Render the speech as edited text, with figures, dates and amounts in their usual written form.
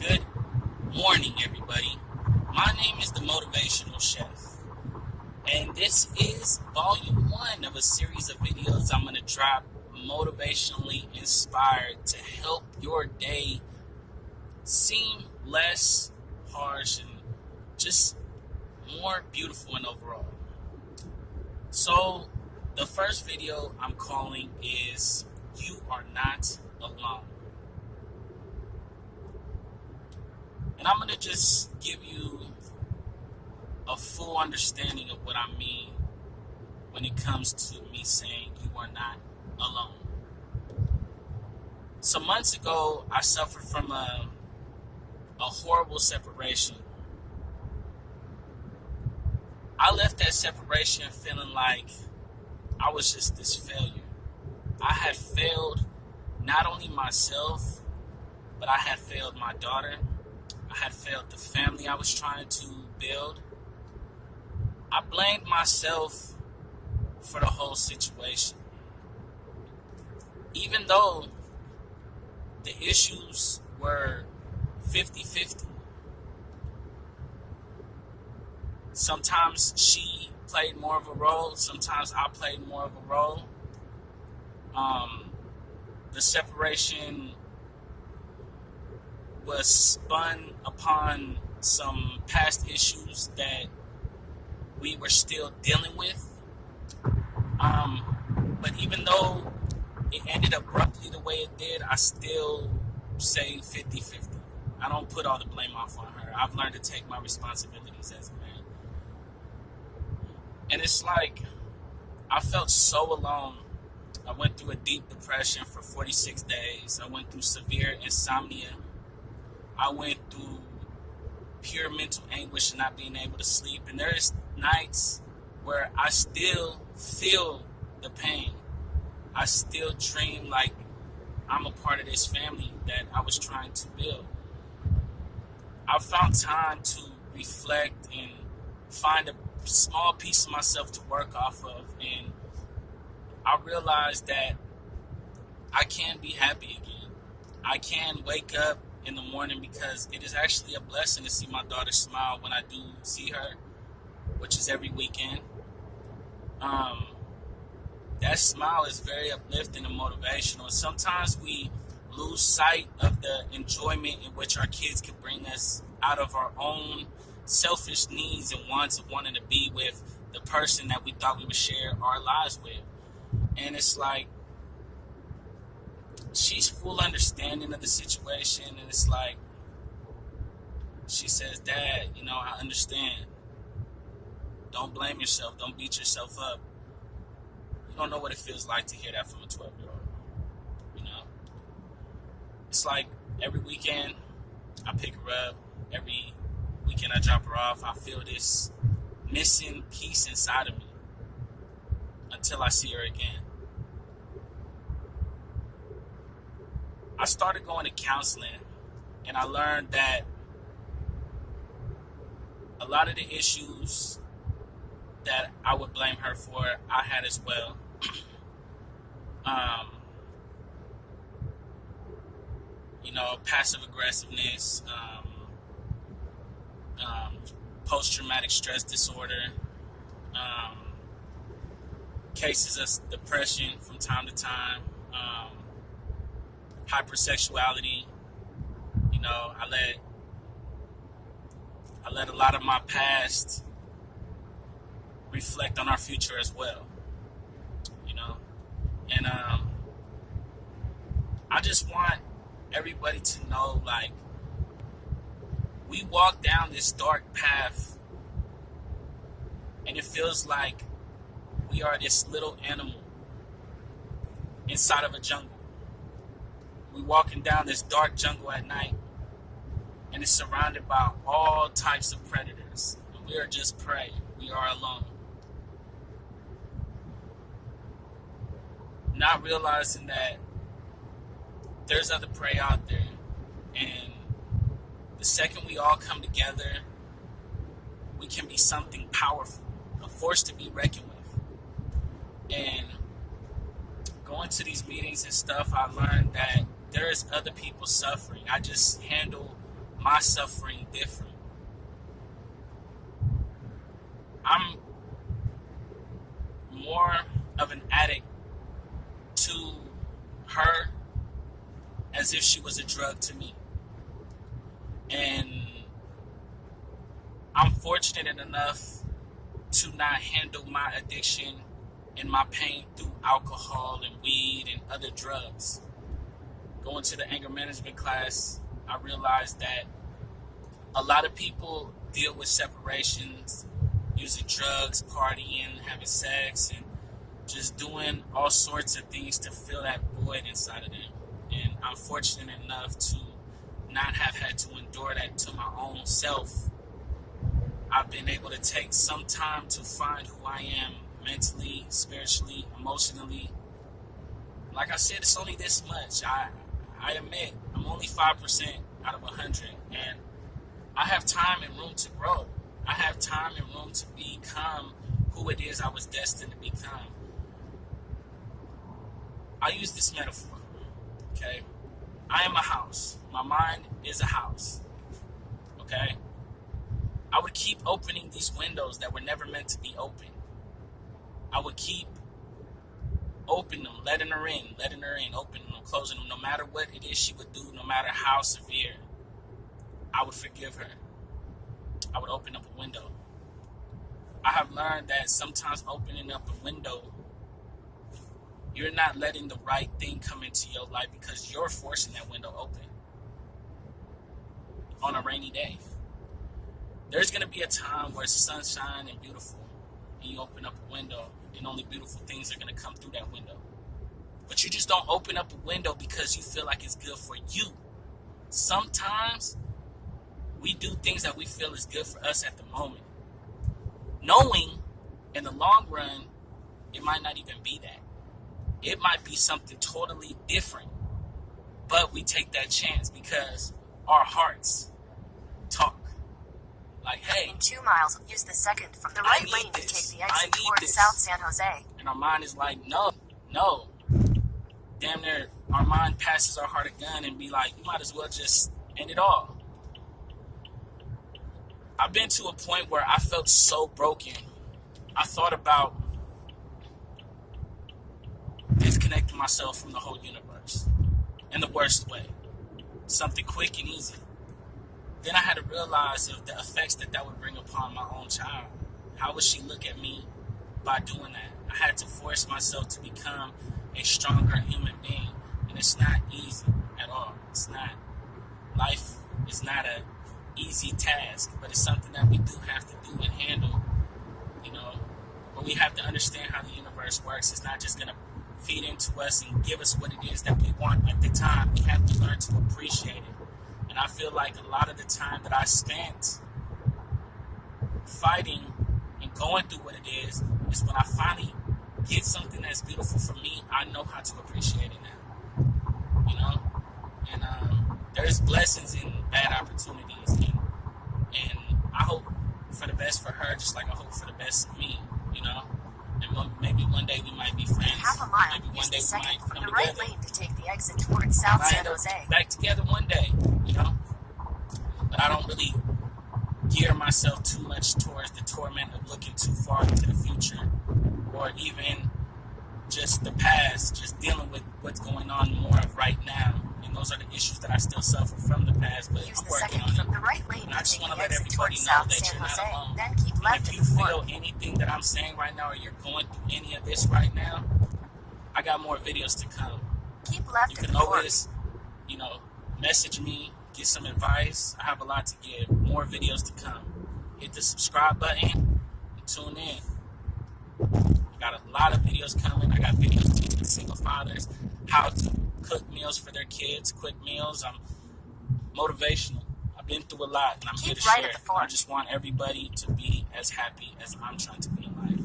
Good morning, everybody. My name is the Motivational Chef, and this is volume 1 of a series of videos I'm going to drop motivationally inspired to help your day seem less harsh and just more beautiful and overall. So, the first video I'm calling is You Are Not Alone. And I'm going to just give you a full understanding of what I mean when it comes to me saying you are not alone. Some months ago, I suffered from a horrible separation. I left that separation feeling like I was just this failure. I had failed not only myself, but I had failed my daughter. I had failed the family I was trying to build. I blamed myself for the whole situation. Even though the issues were 50-50. Sometimes she played more of a role. Sometimes I played more of a role. The separation was spun upon some past issues that we were still dealing with. But even though it ended abruptly the way it did, I still say 50-50. I don't put all the blame off on her. I've learned to take my responsibilities as a man. And it's like, I felt so alone. I went through a deep depression for 46 days. I went through severe insomnia. I went through pure mental anguish and not being able to sleep. And there's nights where I still feel the pain. I still dream like I'm a part of this family that I was trying to build. I found time to reflect and find a small piece of myself to work off of. And I realized that I can be happy again. I can wake up in the morning because it is actually a blessing to see my daughter smile when I do see her, which is every weekend. That smile is very uplifting and motivational. Sometimes we lose sight of the enjoyment in which our kids can bring us out of our own selfish needs and wants of wanting to be with the person that we thought we would share our lives with. And it's like, she's full understanding of the situation, and it's like, she says, Dad, I understand. Don't blame yourself. Don't beat yourself up. You don't know what it feels like to hear that from a 12-year-old. It's like every weekend I pick her up. Every weekend I drop her off. I feel this missing piece inside of me until I see her again. I started going to counseling, and I learned that a lot of the issues that I would blame her for, I had as well. Passive aggressiveness, post-traumatic stress disorder, cases of depression from time to time, hypersexuality. I let a lot of my past reflect on our future as well. And I just want everybody to know, like, we walk down this dark path, and it feels like we are this little animal inside of a jungle. We're walking down this dark jungle at night, and it's surrounded by all types of predators. And we are just prey. We are alone. Not realizing that there's other prey out there. And the second we all come together, we can be something powerful, a force to be reckoned with. And going to these meetings and stuff, I learned that there is other people suffering. I just handle my suffering different. I'm more of an addict to her as if she was a drug to me. And I'm fortunate enough to not handle my addiction and my pain through alcohol and weed and other drugs. Going to the anger management class, I realized that a lot of people deal with separations using drugs, partying, having sex, and just doing all sorts of things to fill that void inside of them. And I'm fortunate enough to not have had to endure that to my own self. I've been able to take some time to find who I am mentally, spiritually, emotionally. Like I said, it's only this much. I admit I'm only 5% out of 100, and I have time and room to grow. I have time and room to become who it is I was destined to become. I use this metaphor, okay? I am a house. My mind is a house, okay? I would keep opening these windows that were never meant to be open. I would keep opening them, letting her in, opening them, closing them, no matter what it is she would do, no matter how severe. I would forgive her. I would open up a window. I have learned that sometimes opening up a window, you're not letting the right thing come into your life because you're forcing that window open on a rainy day. There's going to be a time where it's sunshine and beautiful, and you open up a window, and only beautiful things are going to come through that window. But you just don't open up a window because you feel like it's good for you. Sometimes we do things that we feel is good for us at the moment, knowing in the long run, it might not even be that. It might be something totally different, but we take that chance because our hearts talk. Like, hey, in 2 miles, use the second from the right lane to take the exit towards South San Jose. And our mind is like, no. Damn near, our mind passes our heart a gun and be like, you might as well just end it all. I've been to a point where I felt so broken. I thought about disconnecting myself from the whole universe in the worst way. Something quick and easy. Then I had to realize of the effects that would bring upon my own child. How would she look at me by doing that? I had to force myself to become a stronger human being. And it's not easy at all. It's not. Life is not an easy task, but it's something that we do have to do and handle, But we have to understand how the universe works. It's not just going to feed into us and give us what it is that we want at the time. We have to learn to appreciate it. And I feel like a lot of the time that I spent fighting and going through what it is when I finally get something that's beautiful for me, I know how to appreciate it now. And there's blessings in bad opportunities. And I hope for the best for her, just like I hope for the best for me, And maybe one day we might be friends. Half a mile, maybe one day we might come from the together. right lane to take the exit towards South San Jose. Back together one day, But I don't really gear myself too much towards the torment of looking too far into the future, or even just the past, just dealing with what's going on more of right now. And those are the issues that I still suffer from the past, but Use I'm the working second on from it. the right lane And I to just take want to the let exit everybody towards know South that San you're not Jose. alone. Then keep And left if at you the feel fork. anything that I'm saying right now, or you're going through any of this right now, I got more videos to come. Keep left You at can the fork. always, message me, get some advice. I have a lot to give. More videos to come. Hit the subscribe button and tune in. I got a lot of videos coming. I got videos teaching single fathers how to cook meals for their kids, quick meals. I'm motivational. I've been through a lot, and I'm here to Keep right share. at the fork. I just want everybody to be as happy as I'm trying to be in life.